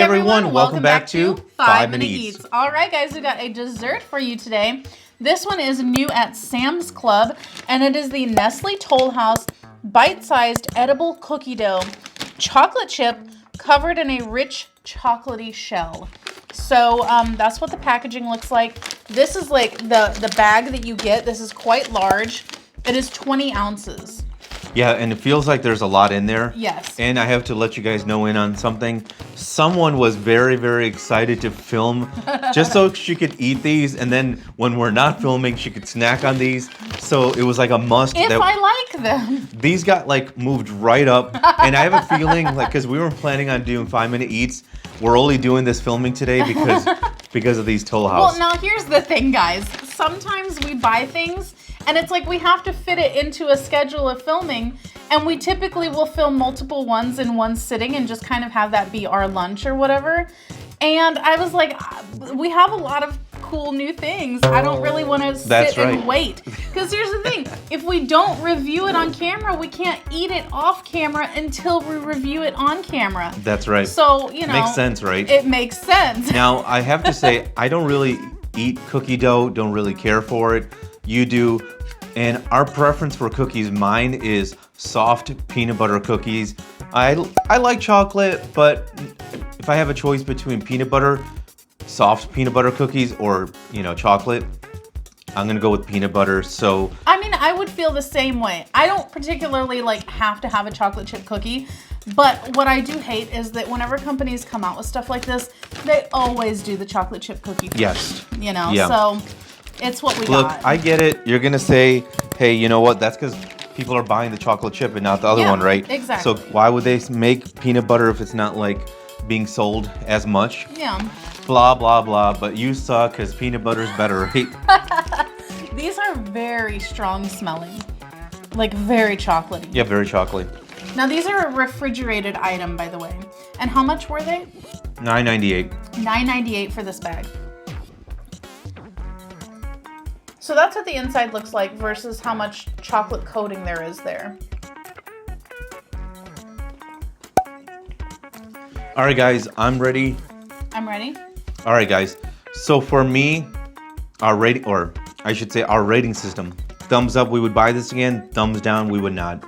Hey everyone, welcome back to 5 Minute Eats. All right, guys, we got a dessert for you today. This one is new at Sam's Club, and it is the Nestle Toll House bite-sized edible cookie dough, chocolate chip covered in a rich chocolatey shell. So that's what the packaging looks like. This is like the bag that you get. This is quite large. It is 20 ounces. Yeah, and it feels like there's a lot in there. Yes. And I have to let you guys know in on something. Someone was very, very excited to film just so she could eat these. And then when we're not filming, she could snack on these. So it was like a must. If I like them. These got like moved right up. And I have a feeling like, because we weren't planning on doing 5 Minute Eats, we're only doing this filming today because of these Toll House. Well, now here's the thing, guys. Sometimes we buy things and it's like we have to fit it into a schedule of filming, and we typically will film multiple ones in one sitting and just kind of have that be our lunch or whatever. And I was like, we have a lot of cool new things. I don't really want to sit and wait. Because here's the thing. If we don't review it on camera, we can't eat it off camera until we review it on camera. That's right. So, you know. Makes sense, right? It makes sense. Now, I have to say, I don't really eat cookie dough, don't really care for it. You do. And our preference for cookies, mine is soft peanut butter cookies. I like chocolate, but if I have a choice between soft peanut butter cookies or, chocolate, I'm gonna go with peanut butter. So I mean, I would feel the same way. I don't particularly have to have a chocolate chip cookie, but what I do hate is that whenever companies come out with stuff like this, they always do the chocolate chip cookie. Yes. Yeah. So it's what we got. Look, I get it. You're gonna say, hey, you know what? That's because people are buying the chocolate chip and not the other one, right? Exactly. So why would they make peanut butter if it's not being sold as much? Yeah. Blah, blah, blah. But you suck because peanut butter's better, right? These are very strong smelling. Very chocolatey. Yeah, very chocolatey. Now, these are a refrigerated item, by the way. And how much were they? $9.98. $9.98 for this bag. So that's what the inside looks like versus how much chocolate coating there is there. All right, guys, I'm ready. I'm ready. All right, guys. So for me, our rating system. Thumbs up, we would buy this again. Thumbs down, we would not.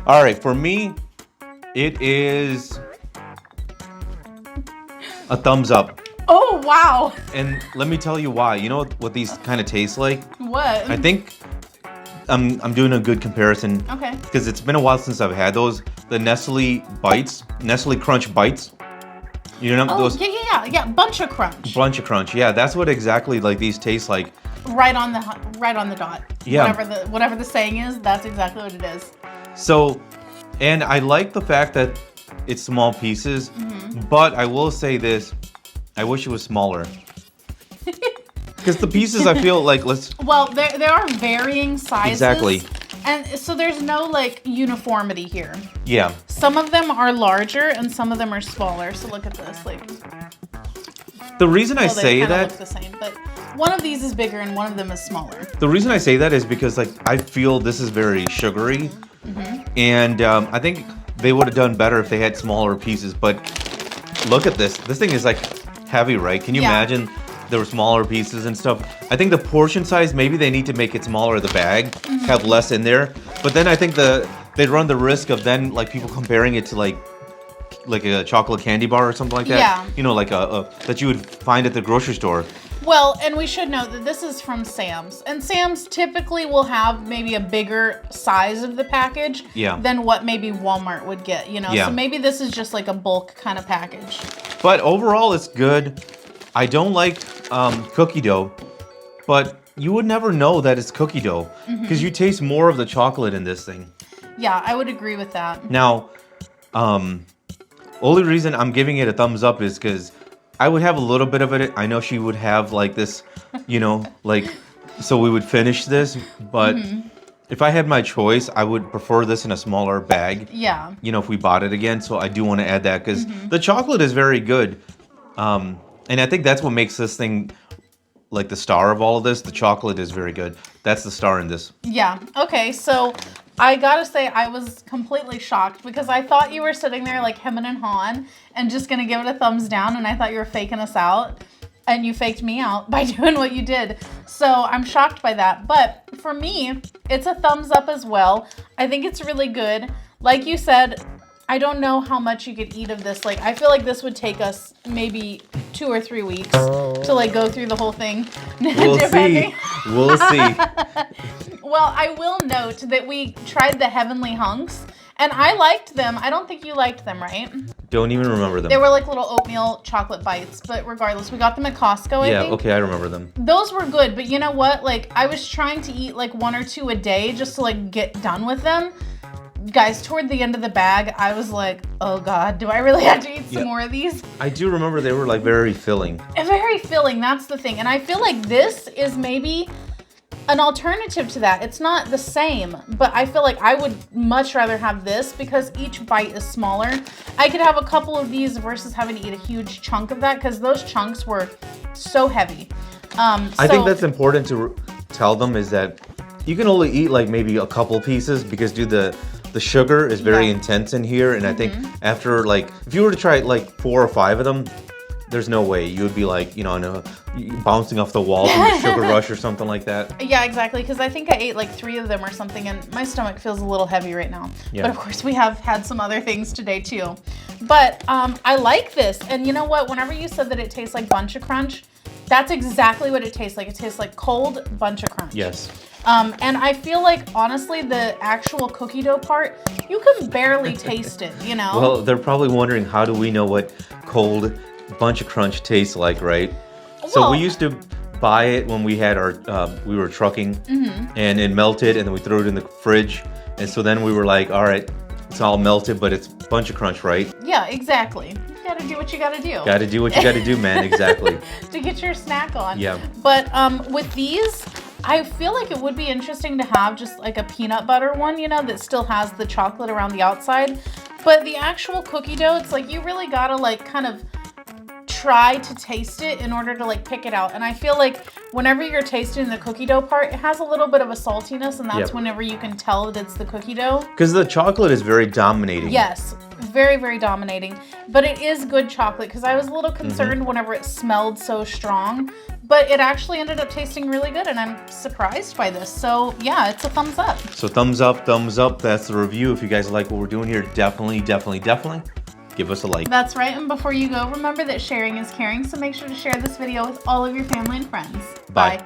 All right, for me, it is a thumbs up. Oh, wow. And let me tell you why. You know what these kind of taste like? What? I think I'm doing a good comparison. Okay. Because it's been a while since I've had those. The Nestle Crunch Bites. You know those? Yeah. Bunch of Crunch. Bunch of Crunch. Yeah, that's what exactly these taste like. Right on the dot. Yeah. Whatever the saying is, that's exactly what it is. So, and I like the fact that it's small pieces, but I will say this. I wish it was smaller. Because the pieces, I feel Well, there are varying sizes. Exactly. And so there's no uniformity here. Yeah. Some of them are larger and some of them are smaller. So look at this. The reason I say they that look the same, but one of these is bigger and one of them is smaller. The reason I say that is because I feel this is very sugary, and I think they would have done better if they had smaller pieces. But look at this. This thing is heavy, right? Can you imagine there were smaller pieces and stuff? I think the portion size, maybe they need to make it smaller, the bag, have less in there. But then I think they'd run the risk of then people comparing it to like a chocolate candy bar or something like that. Yeah. You know, that you would find at the grocery store. Well, and we should note that this is from Sam's. And Sam's typically will have maybe a bigger size of the package than what maybe Walmart would get, Yeah. So maybe this is just a bulk kind of package. But overall, it's good. I don't like cookie dough, but you would never know that it's cookie dough because you taste more of the chocolate in this thing. Yeah, I would agree with that. Now, only reason I'm giving it a thumbs up is because I would have a little bit of it. I know she would have this, so we would finish this. But if I had my choice, I would prefer this in a smaller bag. Yeah. If we bought it again. So I do want to add that because the chocolate is very good. And I think that's what makes this thing the star of all of this. The chocolate is very good. That's the star in this. Yeah. Okay. So I gotta say, I was completely shocked because I thought you were sitting there like hemming and hawing and just gonna give it a thumbs down, and I thought you were faking us out, and you faked me out by doing what you did. So I'm shocked by that. But for me, it's a thumbs up as well. I think it's really good. Like you said, I don't know how much you could eat of this. Like, I feel like this would take us maybe 2 or 3 weeks to like go through the whole thing. We'll see. We'll see. Well, I will note that we tried the Heavenly Hunks, and I liked them. I don't think you liked them, right? Don't even remember them. They were like little oatmeal chocolate bites, but regardless, we got them at Costco, I think. Okay, I remember them. Those were good, but you know what? Like, I was trying to eat like 1 or 2 a day just to like get done with them. Guys, toward the end of the bag, I was like, oh God, do I really have to eat some more of these? I do remember they were like very filling. Very filling, that's the thing. And I feel like this is maybe an alternative to that. It's not the same, but I feel like I would much rather have this because each bite is smaller. I could have a couple of these versus having to eat a huge chunk of that because those chunks were so heavy. I think that's important to tell them is that you can only eat like maybe a couple pieces because the sugar is very intense in here, and I think after like if you were to try like 4 or 5 of them, there's no way you would be like, you know, bouncing off the wall from a sugar rush or something like that. Yeah, exactly. Because I think I ate like 3 of them or something, and my stomach feels a little heavy right now. Yeah. But of course, we have had some other things today too. But I like this, and you know what? Whenever you said that it tastes like Bunch of Crunch, that's exactly what it tastes like. It tastes like cold Bunch of Crunch. Yes. And I feel like, honestly, the actual cookie dough part, you can barely taste it, you know? Well, they're probably wondering, how do we know what cold Bunch of Crunch tastes like, right? So we used to buy it when we had our, we were trucking, and it melted, and then we threw it in the fridge. And so then we were like, all right, it's all melted, but it's Bunch of Crunch, right? Yeah, exactly. You gotta do what you gotta do. Gotta do what you gotta do, man, exactly. To get your snack on. Yeah. But with these, I feel like it would be interesting to have just like a peanut butter one, you know, that still has the chocolate around the outside. But the actual cookie dough, it's like you really gotta like kind of try to taste it in order to like pick it out. And I feel like whenever you're tasting the cookie dough part, it has a little bit of a saltiness, and that's whenever you can tell that it's the cookie dough. Because the chocolate is very dominating. Yes, very, very dominating. But it is good chocolate because I was a little concerned whenever it smelled so strong. But it actually ended up tasting really good, and I'm surprised by this. So yeah, it's a thumbs up. So thumbs up, thumbs up. That's the review. If you guys like what we're doing here, definitely give us a like. That's right. And before you go, remember that sharing is caring. So make sure to share this video with all of your family and friends. Bye.